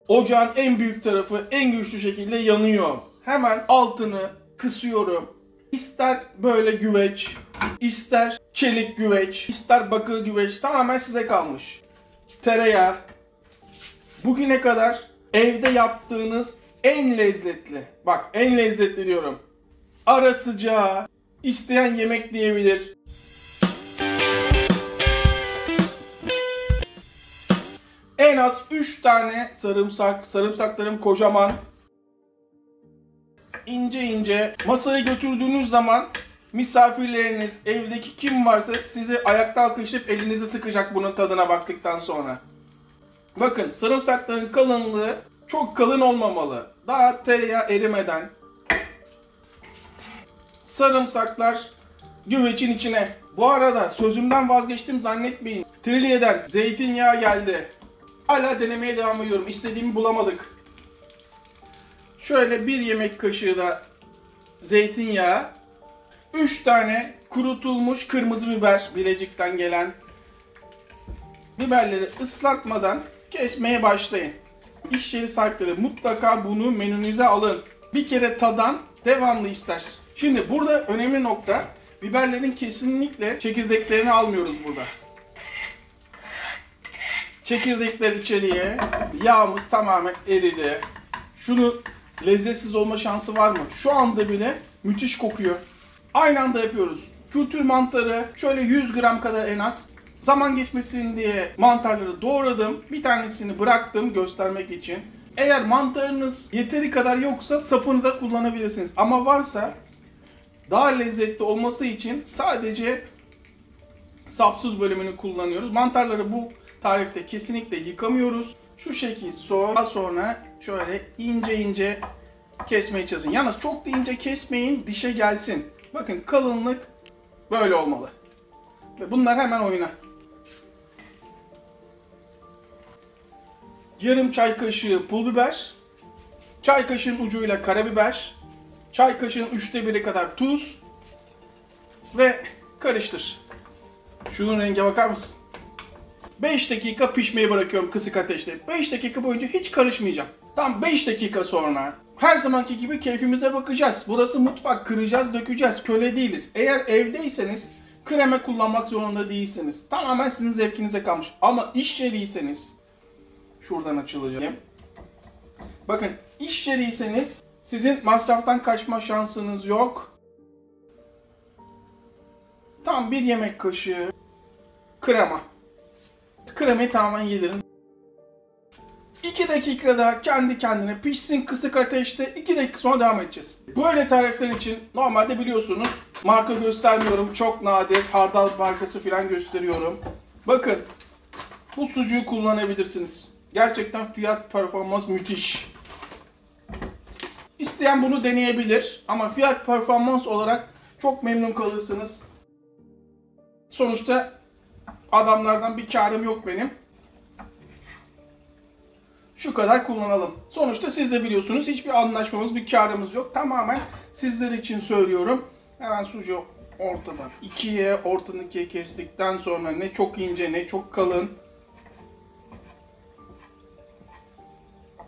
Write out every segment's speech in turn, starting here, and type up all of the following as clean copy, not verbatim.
Ocağın en büyük tarafı en güçlü şekilde yanıyor. Hemen altını kısıyorum. İster böyle güveç, ister çelik güveç, ister bakır güveç, tamamen size kalmış. Tereyağı. Bugüne kadar evde yaptığınız en lezzetli, bak en lezzetli diyorum. Ara sıcağı, isteyen yemek diyebilir. En az 3 tane sarımsak, sarımsaklarım kocaman. İnce ince masaya götürdüğünüz zaman misafirleriniz, evdeki kim varsa sizi ayakta alkışlayıp elinizi sıkacak bunun tadına baktıktan sonra. Bakın sarımsakların kalınlığı çok kalın olmamalı. Daha tereyağı erimeden sarımsaklar güvecin içine. Bu arada sözümden vazgeçtim zannetmeyin. Trilyeden zeytinyağı geldi. Hala denemeye devam ediyorum. İstediğimi bulamadık. Şöyle bir yemek kaşığı da zeytinyağı. 3 tane kurutulmuş kırmızı biber, Bilecik'ten gelen. Biberleri ıslatmadan kesmeye başlayın. İş yeri sahipleri mutlaka bunu menünüze alın. Bir kere tadan devamlı ister. Şimdi burada önemli nokta, biberlerin kesinlikle çekirdeklerini almıyoruz burada. Çekirdekler içeriye, yağımız tamamen eridi. Şunu lezzetsiz olma şansı var mı? Şu anda bile müthiş kokuyor. Aynı anda yapıyoruz. Kültür mantarı şöyle 100 gram kadar en az. Zaman geçmesin diye mantarları doğradım. Bir tanesini bıraktım göstermek için. Eğer mantarınız yeteri kadar yoksa sapını da kullanabilirsiniz. Ama varsa daha lezzetli olması için sadece sapsız bölümünü kullanıyoruz. Mantarları bu tarifte kesinlikle yıkamıyoruz. Şu şekil sonra şöyle ince ince kesmeye çalışın. Yalnız çok da ince kesmeyin, dişe gelsin. Bakın kalınlık böyle olmalı. Ve bunlar hemen oyuna. Yarım çay kaşığı pul biber, çay kaşığının ucuyla karabiber, çay kaşığının 1/3 kadar tuz ve karıştır. Şunun renge bakar mısın? 5 dakika pişmeye bırakıyorum kısık ateşte. 5 dakika boyunca hiç karışmayacağım. Tam 5 dakika sonra her zamanki gibi keyfimize bakacağız. Burası mutfak, kıracağız, dökeceğiz. Köle değiliz. Eğer evdeyseniz krema kullanmak zorunda değilsiniz. Tamamen sizin zevkinize kalmış. Ama iş yeriyseniz şuradan açılacağım. Bakın iş yeriyseniz sizin masraftan kaçma şansınız yok. Tam bir yemek kaşığı krema. Kremayı tamamen yedirin. 2 dakika daha kendi kendine pişsin kısık ateşte. 2 dakika sonra devam edeceğiz. Böyle tarifler için normalde biliyorsunuz marka göstermiyorum. Çok nadir hardal markası falan gösteriyorum. Bakın bu sucuğu kullanabilirsiniz. Gerçekten fiyat performans müthiş. İsteyen bunu deneyebilir ama fiyat performans olarak çok memnun kalırsınız. Sonuçta adamlardan bir karım yok benim. Şu kadar kullanalım. Sonuçta siz de biliyorsunuz hiçbir anlaşmamız, bir karımız yok. Tamamen sizler için söylüyorum. Hemen sucuğu ortadan ortadan ikiye kestikten sonra ne çok ince ne çok kalın.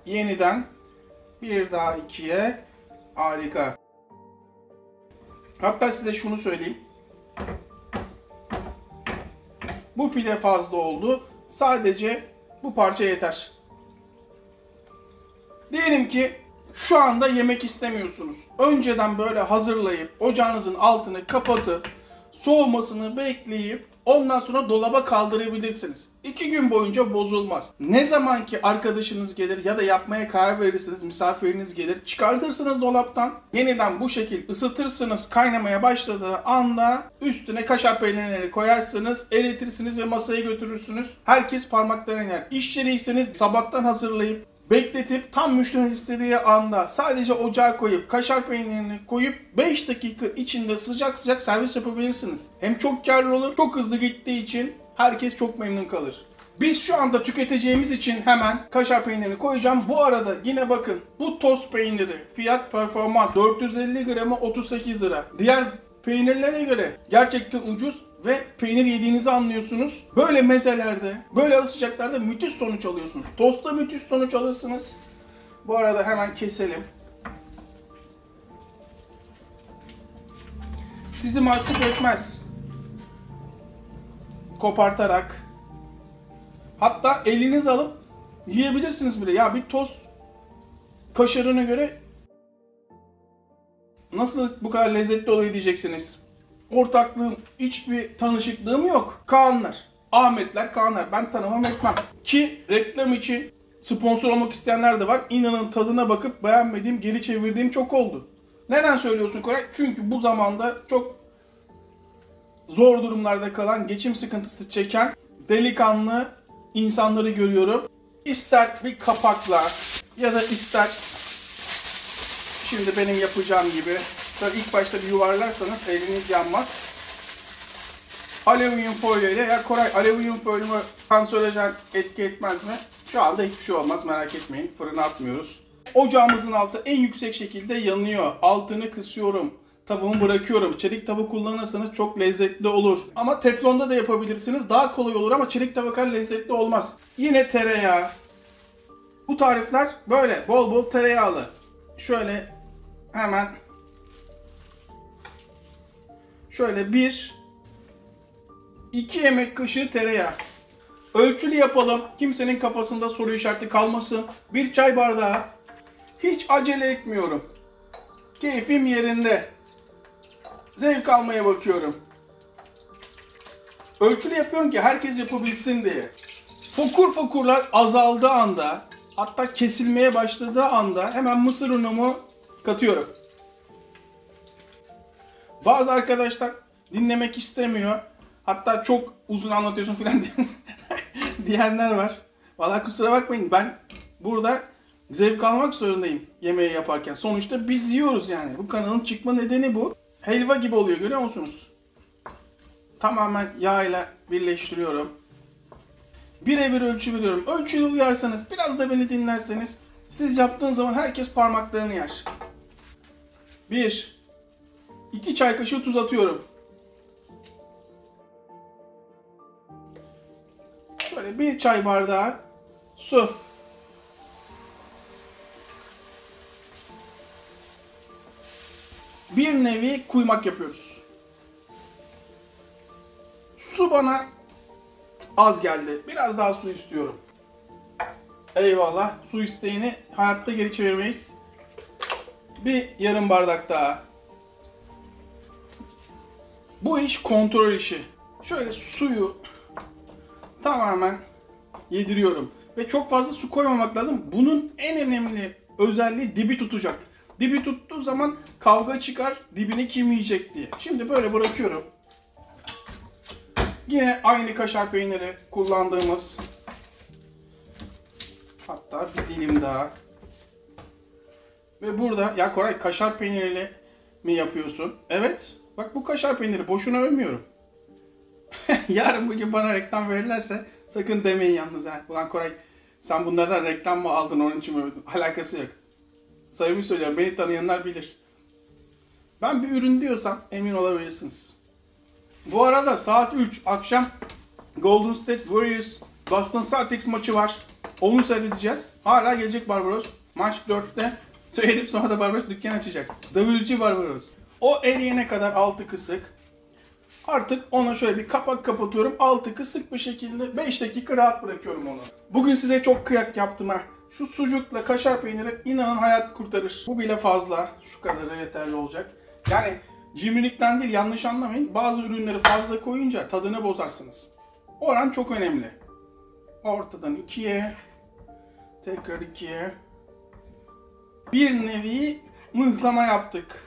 Yeniden bir daha ikiye. Harika. Hatta size şunu söyleyeyim. Bu file fazla oldu. Sadece bu parça yeter. Diyelim ki şu anda yemek istemiyorsunuz. Önceden böyle hazırlayıp ocağınızın altını kapatıp soğumasını bekleyip ondan sonra dolaba kaldırabilirsiniz. 2 gün boyunca bozulmaz. Ne zaman ki arkadaşınız gelir ya da yapmaya karar verirsiniz, misafiriniz gelir, çıkartırsınız dolaptan. Yeniden bu şekil ısıtırsınız, kaynamaya başladığı anda üstüne kaşar peynirleri koyarsınız, eritirsiniz ve masaya götürürsünüz. Herkes parmaklarına yer. İş yeriyseniz sabahtan hazırlayıp bekletip tam müşterinin istediği anda sadece ocağa koyup kaşar peynirini koyup 5 dakika içinde sıcak sıcak servis yapabilirsiniz. Hem çok karlı olur, çok hızlı gittiği için herkes çok memnun kalır. Biz şu anda tüketeceğimiz için hemen kaşar peynirini koyacağım. Bu arada yine bakın bu toz peyniri fiyat performans 450 gramı 38 lira. Diğer peynirlere göre gerçekten ucuz ve peynir yediğinizi anlıyorsunuz. Böyle mezelerde, böyle ara sıcaklarda müthiş sonuç alıyorsunuz. Tostta müthiş sonuç alırsınız. Bu arada hemen keselim. Sizi mahcup etmez. Kopartarak. Hatta eliniz alıp yiyebilirsiniz bile. Ya bir tost kaşarına göre nasıl bu kadar lezzetli oluyor diyeceksiniz. Ortaklığım, hiçbir tanışıklığım yok. Kaanlar, Ahmetler, Kaanlar. Ben tanımam etmem. Ki reklam için sponsor olmak isteyenler de var. İnanın tadına bakıp beğenmediğim, geri çevirdiğim çok oldu. Neden söylüyorsun Koray? Çünkü bu zamanda çok zor durumlarda kalan, geçim sıkıntısı çeken delikanlı insanları görüyorum. İster bir kapakla ya da ister şimdi benim yapacağım gibi tabii ilk başta bir yuvarlarsanız eliniz yanmaz. Alüminyum folyo ile, ya Koray alüminyum folyo mu kanserojen etki etmez mi? Şu anda hiçbir şey olmaz, merak etmeyin. Fırına atmıyoruz. Ocağımızın altı en yüksek şekilde yanıyor. Altını kısıyorum. Tavamı bırakıyorum. Çelik tava kullanırsanız çok lezzetli olur. Ama teflonda da yapabilirsiniz. Daha kolay olur ama çelik tava kadar lezzetli olmaz. Yine tereyağı. Bu tarifler böyle bol bol tereyağlı. Şöyle hemen şöyle 2 yemek kaşığı tereyağı. Ölçülü yapalım. Kimsenin kafasında soru işareti kalmasın. 1 çay bardağı. Hiç acele etmiyorum. Keyfim yerinde. Zevk almaya bakıyorum. Ölçülü yapıyorum ki herkes yapabilsin diye. Fokur fokurlar azaldığı anda, hatta kesilmeye başladığı anda hemen mısır unumu katıyorum. Bazı arkadaşlar dinlemek istemiyor. Hatta çok uzun anlatıyorsun falan diyenler var. Vallahi kusura bakmayın, ben burada zevk almak zorundayım yemeği yaparken. Sonuçta biz yiyoruz yani. Bu kanalın çıkma nedeni bu. Helva gibi oluyor, görüyor musunuz? Tamamen yağ ile birleştiriyorum. Birebir ölçü veriyorum. Ölçüye uyarsanız, biraz da beni dinlerseniz, siz yaptığın zaman herkes parmaklarını yer. 2 çay kaşığı tuz atıyorum. Şöyle 1 çay bardağı su. Bir nevi kuymak yapıyoruz. Su bana az geldi. Biraz daha su istiyorum. Eyvallah. Su isteğini hayatta geri çevirmeyiz. Bir yarım bardak daha. Bu iş kontrol işi. Şöyle suyu tamamen yediriyorum. Ve çok fazla su koymamak lazım. Bunun en önemli özelliği dibi tutacak. Dibi tuttuğu zaman kavga çıkar, dibini kim yiyecek diye. Şimdi böyle bırakıyorum. Yine aynı kaşar peyniri kullandığımız, hatta bir dilim daha. Ve burada, ya Koray kaşar peyniriyle mi yapıyorsun? Evet, bak bu kaşar peyniri, boşuna övmüyorum. Yarın bugün bana reklam verirlerse sakın demeyin yalnız ha. Ulan Koray sen bunlardan reklam mı aldın, onun için mi övdün? Alakası yok. Samimi söylüyorum, beni tanıyanlar bilir. Ben bir ürün diyorsam emin olabilirsiniz. Bu arada saat 3 akşam Golden State Warriors Boston Celtics maçı var. Onu seyredeceğiz. Hala gelecek Barbaros. Maç 4'te. Seyredip sonra da Barbaros dükkan açacak. WC Barbaros. O eriyene kadar altı kısık. Artık ona şöyle bir kapak kapatıyorum. Altı kısık bir şekilde 5 dakika rahat bırakıyorum onu. Bugün size çok kıyak yaptım ha. Şu sucukla kaşar peyniri inanın hayat kurtarır. Bu bile fazla. Şu kadarı yeterli olacak. Yani cimrilikten değil, yanlış anlamayın. Bazı ürünleri fazla koyunca tadını bozarsınız. Oran çok önemli. Ortadan 2'ye. Tekrar 2'ye. Bir nevi mıhlama yaptık.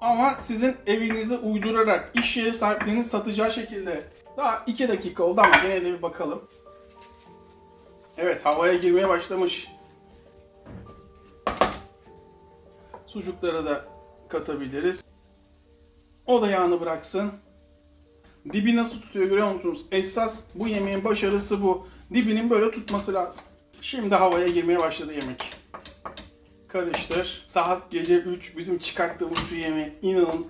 Ama sizin evinize uydurarak, iş yeri sahiplerinin satacağı şekilde. Daha 2 dakika oldu ama yine de bir bakalım. Evet, havaya girmeye başlamış. Sucukları da katabiliriz. O da yağını bıraksın. Dibi nasıl tutuyor görüyor musunuz? Esas bu yemeğin başarısı bu. Dibinin böyle tutması lazım. Şimdi havaya girmeye başladı yemek. Karıştır. Saat gece 3 bizim çıkarttığımız şu yemeği. İnanın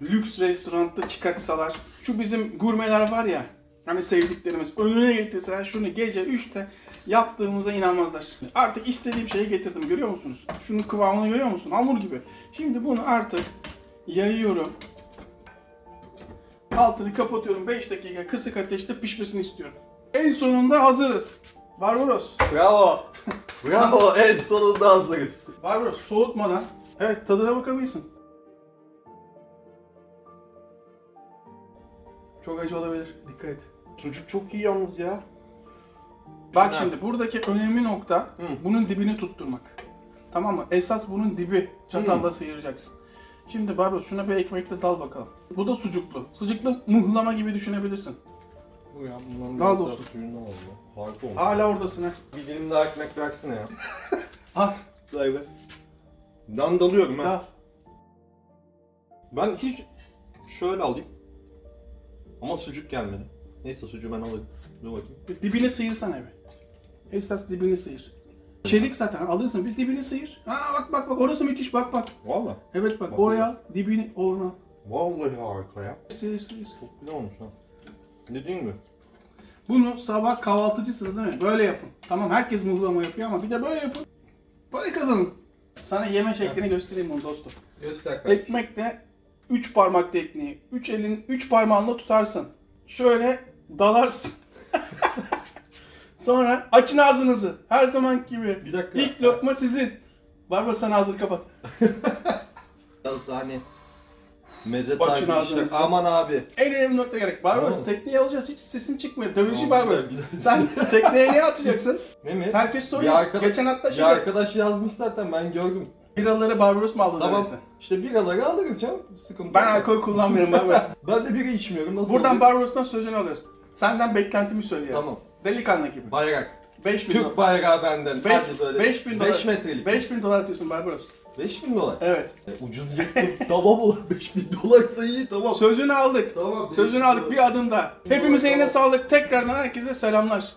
lüks restoranda çıkartsalar, şu bizim gurmeler var ya, hani sevdiklerimiz önüne getirseler şunu gece 3'te yaptığımıza inanmazlar. Artık istediğim şeyi getirdim, görüyor musunuz? Şunun kıvamını görüyor musun? Hamur gibi. Şimdi bunu artık yayıyorum. Altını kapatıyorum, 5 dakika kısık ateşte pişmesini istiyorum. En sonunda hazırız. Barbaros. Bravo. Bravo. En sonunda hazırız. Barbaros soğutmadan, evet, tadına bakabilirsin. Çok acı olabilir, dikkat et. Sucuk çok iyi yalnız ya. Bak Ha. şimdi buradaki önemli nokta bunun dibini tutturmak. Tamam mı? Esas bunun dibi. Çatalla sıyıracaksın. Şimdi Barbaros şuna bir ekmekle dal bakalım. Bu da sucuklu. Sucuklu muhlama gibi düşünebilirsin. Bu ya bundan Dal dostum. Harika oldu. Hala oradasın ha. Bir dilim daha ekmek versene ya. Al. Vay be. Ben dalıyorum ha. Dal. Ben hiç şöyle alayım. Ama sucuk gelmedi. Neyse sucuğu ben alayım. Dur bakayım. Bir dibini sıyırsana bir. Esas dibini sıyır. Çelik zaten alırsın, bir dibini sıyır. Ha bak orası müthiş, bak. Valla. Evet bak, Bak oraya al, dibini ona. Vallahi harika ya. Sıyır. Çok güzel olmuş ha. Dediğin gibi. Bunu sabah kahvaltıcısınız değil mi? Böyle yapın. Tamam, herkes muhlama yapıyor ama bir de böyle yapın. Para kazanın. Sana yeme şeklini göstereyim bunu dostum. Göster kardeşim. Ekmekle 3 parmak tekniği. 3 elin 3 parmağınla tutarsın. Şöyle dalarsın. Sonra açın ağzınızı. Her zaman gibi. Bir dakika. İlk lokma sizin. Barbaros sen ağzını kapat. Biraz daha hani meze Açın tarzı ağzınızı. işler. Aman abi. En önemli nokta gerek. Barbaros Tamam. tekneye alacağız. Hiç sesin çıkmıyor. Dövüşü Tamam, Barbaros. bir dakika. Sen tekneye niye atacaksın? Ne mi? Herkes soruyor. Bir arkadaş- Geçen hatta Bir arkadaş yazmış zaten ben gördüm. biraları Barbaros mu aldı Tamam. derse? İşte biraları alırız canım. Sıkıntı Ben yok. alkol kullanmıyorum Barbaros. Ben de bira içmiyorum. Nasıl Buradan oluyor? Barbaros'tan sözünü alıyoruz. Senden beklentimi söyle ya. Tamam. Delikanlı gibi. Bayrak. 5.000 Türk dolar. bayrağı benden. Hadi böyle. 5.000 dolar. 5 metrelik. 5.000 dolar atıyorsun Barbaros. 5.000 dolar. Evet. Ucuz yettim. Tamam ulan 5.000 dolarsa iyi tamam. Sözünü aldık. Tamam. Sözünü 5.000 aldık. dolar. Bir adım daha. Hepimizin Tamam. eline sağlık. Tekrardan herkese selamlar.